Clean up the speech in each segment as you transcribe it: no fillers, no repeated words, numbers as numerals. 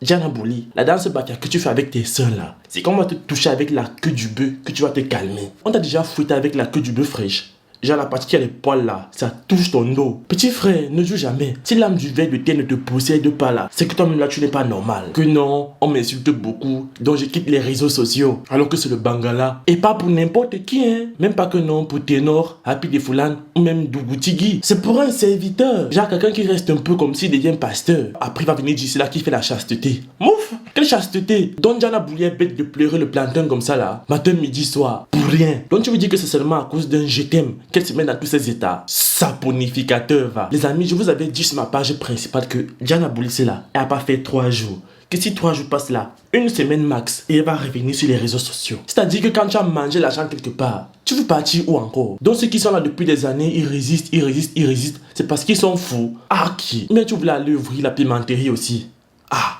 Diana Bouli, la danse bafia que tu fais avec tes soeurs là, c'est quand on va te toucher avec la queue du bœuf que tu vas te calmer. On t'a déjà fouetté avec la queue du bœuf fraîche. Genre la partie qui a les poils là, ça touche ton dos. Petit frère, ne joue jamais. Si l'âme du verre de terre ne te possède pas là, c'est que toi-même là tu n'es pas normal. Que non, on m'insulte beaucoup, donc je quitte les réseaux sociaux. Alors que c'est le Bangala. Et pas pour n'importe qui, hein. Même pas que non, pour Ténor, Happy de Foulan ou même Dougoutigui. C'est pour un serviteur. Genre quelqu'un qui reste un peu comme s'il devient pasteur. Après il va venir d'ici là qui fait la chasteté. Mouf! Quelle chasteté? Donc Diana Bouli est bête de pleurer le plantain comme ça là, matin, midi, soir, pour rien. Donc tu veux dire que c'est seulement à cause d'un je t'aime qu'elle se met dans tous ces états? Saponificateur va. Les amis, je vous avais dit sur ma page principale que Diana Bouli c'est là, elle a pas fait 3 jours. Que si 3 jours passent là, une semaine max, et elle va revenir sur les réseaux sociaux. C'est-à-dire que quand tu as mangé l'argent quelque part, tu veux partir où encore? Donc ceux qui sont là depuis des années, ils résistent. C'est parce qu'ils sont fous. Ah qui? Mais tu voulais aller ouvrir la pimenterie aussi. Ah!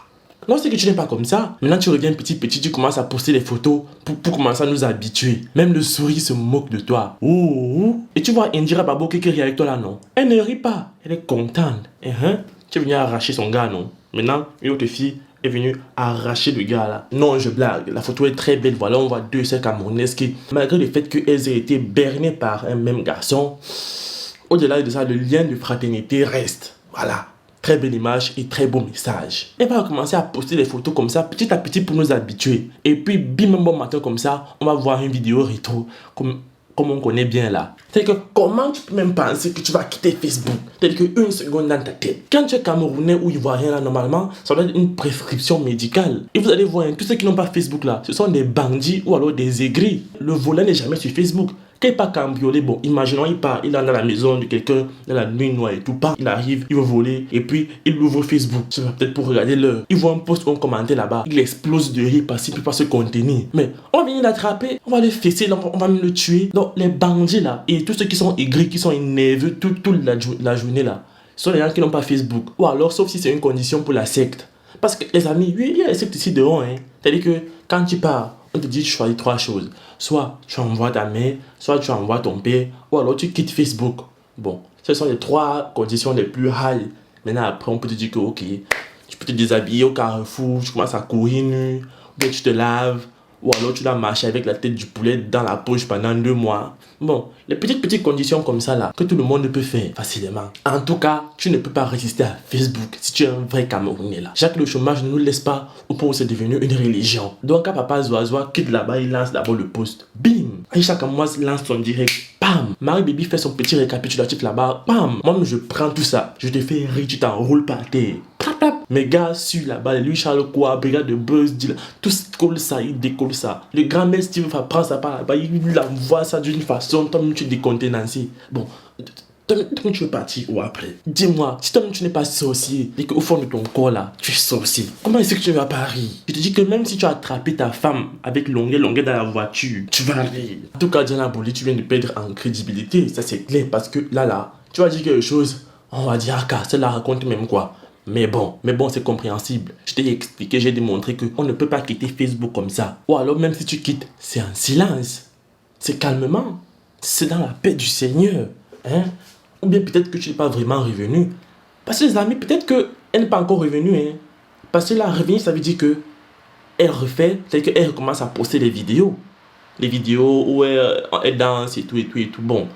Non, c'est que tu n'es pas comme ça. Maintenant, tu reviens petit, tu commences à poster des photos pour commencer à nous habituer. Même le souris se moque de toi. Ouh. Et tu vois Indira Babo qui rit avec toi là, non? Elle ne rit pas. Elle est contente. Tu es venu arracher son gars, non? Maintenant, une autre fille est venue arracher le gars là. Non, je blague. La photo est très belle. Voilà, on voit deux sœurs camerounaises qui, malgré le fait qu'elles aient été bernées par un même garçon, au-delà de ça, le lien de fraternité reste. Voilà. Très belle image et très beau message. Elle va commencer à poster des photos comme ça, petit à petit pour nous habituer. Et puis, bim, un bon matin comme ça, on va voir une vidéo rétro, comme on connaît bien là. C'est que comment tu peux même penser que tu vas quitter Facebook? C'est que une seconde dans ta tête. Quand tu es Camerounais ou Ivoirien là, normalement, ça doit être une prescription médicale. Et vous allez voir, tous ceux qui n'ont pas Facebook là, ce sont des bandits ou alors des aigris. Le volet n'est jamais sur Facebook. Quand il part cambrioler, bon, imaginons, il part, il est dans la maison de quelqu'un, dans la nuit noire et tout, pas, il arrive, il veut voler, et puis il ouvre Facebook. C'est peut-être pour regarder l'heure. Il voit un post ou un commentaire là-bas, il explose de rire parce qu'il ne peut pas se contenir. Mais on va venir l'attraper, on va le fesser, on va même le tuer. Donc les bandits là, et tous ceux qui sont aigris, qui sont énervés toute la journée là, ce sont les gens qui n'ont pas Facebook. Ou alors, sauf si c'est une condition pour la secte. Parce que les amis, oui, il y a les sectes ici dehors, hein. C'est-à-dire que quand tu pars, on te dit tu choisis 3 choses. Soit tu envoies ta mère, soit tu envoies ton père, ou alors tu quittes Facebook. Bon, ce sont les 3 conditions les plus high. Maintenant, après, on peut te dire que, ok, tu peux te déshabiller au carrefour, tu commences à courir nu, ou bien tu te laves, ou alors tu dois marcher avec la tête du poulet dans la poche pendant 2 mois. Bon, les petites conditions comme ça là, que tout le monde peut faire facilement. En tout cas, tu ne peux pas résister à Facebook si tu es un vrai Camerounais là. Jacques le chômage ne nous laisse pas au point où c'est devenu une religion. Donc quand Papa Zoazoa quitte là-bas, il lance d'abord le post. Bim! Aïcha Kamoise lance son direct. Bam! Marie Baby fait son petit récapitulatif là-bas. Bam! Moi je prends tout ça. Je te fais rire, tu t'enroules par terre. Mes gars sur là-bas, lui Charles quoi, brigade de buzz, tout colle ça, il décolle ça. Le grand-mère Steve va prendre ça par là-bas, il envoie ça d'une façon, toi-même tu es décontenancé. Bon, toi-même tu veux partir ou après? Dis-moi, si toi-même tu n'es pas sorcier et qu'au fond de ton corps là, tu es sorcier, comment est-ce que tu vas pas rire? Je te dis que même si tu as attrapé ta femme avec longueur dans la voiture, tu vas rire. En tout cas, Diana Bouli, tu viens de perdre en crédibilité, ça c'est clair, parce que là, tu vas dire quelque chose, on va dire, ah, celle-là raconte même quoi. Mais bon, c'est compréhensible. Je t'ai expliqué, j'ai démontré qu'on ne peut pas quitter Facebook comme ça. Ou alors même si tu quittes, c'est en silence. C'est calmement. C'est dans la paix du Seigneur. Hein? Ou bien peut-être que tu n'es pas vraiment revenu. Parce que les amis, peut-être qu'elle n'est pas encore revenue. Hein? Parce que là, revenir, ça veut dire que elle refait, c'est-à-dire qu'elle recommence à poster des vidéos. Les vidéos où elle danse et tout. Bon,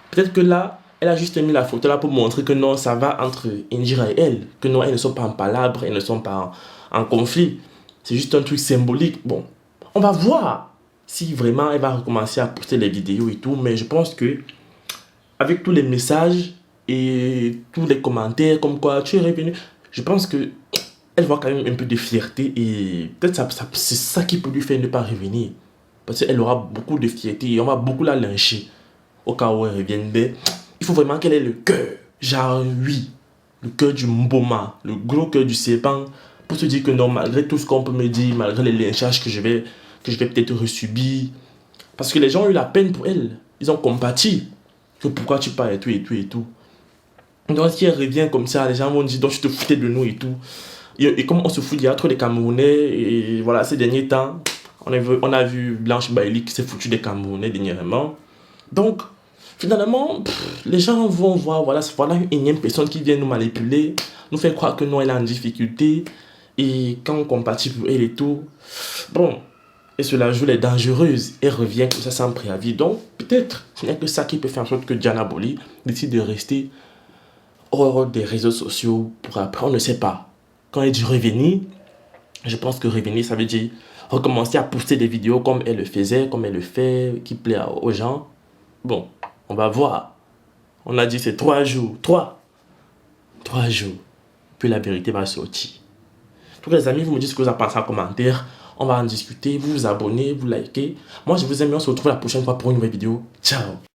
peut-être que là, elle a juste mis la photo là pour montrer que non, ça va entre Indira et elle. Que non, elles ne sont pas en palabre, elles ne sont pas en conflit. C'est juste un truc symbolique. Bon, on va voir si vraiment elle va recommencer à poster les vidéos et tout. Mais je pense que avec tous les messages et tous les commentaires comme quoi tu es revenu, je pense que elle voit quand même un peu de fierté. Et peut-être c'est ça qui peut lui faire ne pas revenir. Parce qu'elle aura beaucoup de fierté et on va beaucoup la lyncher. Au cas où elle revienne, il faut vraiment qu'elle ait le cœur. Genre, oui, le cœur du Mboma, le gros cœur du serpent, pour se dire que non, malgré tout ce qu'on peut me dire, malgré les lynchages que je vais peut-être resubir, parce que les gens ont eu la peine pour elle. Ils ont compati. Que pourquoi tu pars et tout. Donc, si elle revient comme ça, les gens vont dire, donc tu te foutais de nous et tout. Et comme on se fout, il y a trop de Camerounais, et voilà, ces derniers temps, on a vu Blanche Bailey qui s'est foutue des Camerounais dernièrement. Donc, finalement, les gens vont voir, voilà une énième personne qui vient nous manipuler, nous faire croire que non, elle est en difficulté. Et quand on compatit pour elle et tout, bon, et cela joue les dangereuses et revient comme ça sans préavis. Donc, peut-être, il n'y a que ça qui peut faire en sorte que Diana Bolly décide de rester hors des réseaux sociaux pour après, on ne sait pas. Quand elle dit revenir, je pense que revenir, ça veut dire recommencer à poster des vidéos comme elle le faisait, comme elle le fait, qui plaît aux gens. Bon, on va voir. On a dit c'est 3 jours. 3 jours. Puis la vérité va sortir. Donc les amis, vous me dites ce que vous en pensez en commentaire. On va en discuter. Vous vous abonnez, vous likez. Moi, je vous aime. On se retrouve la prochaine fois pour une nouvelle vidéo. Ciao.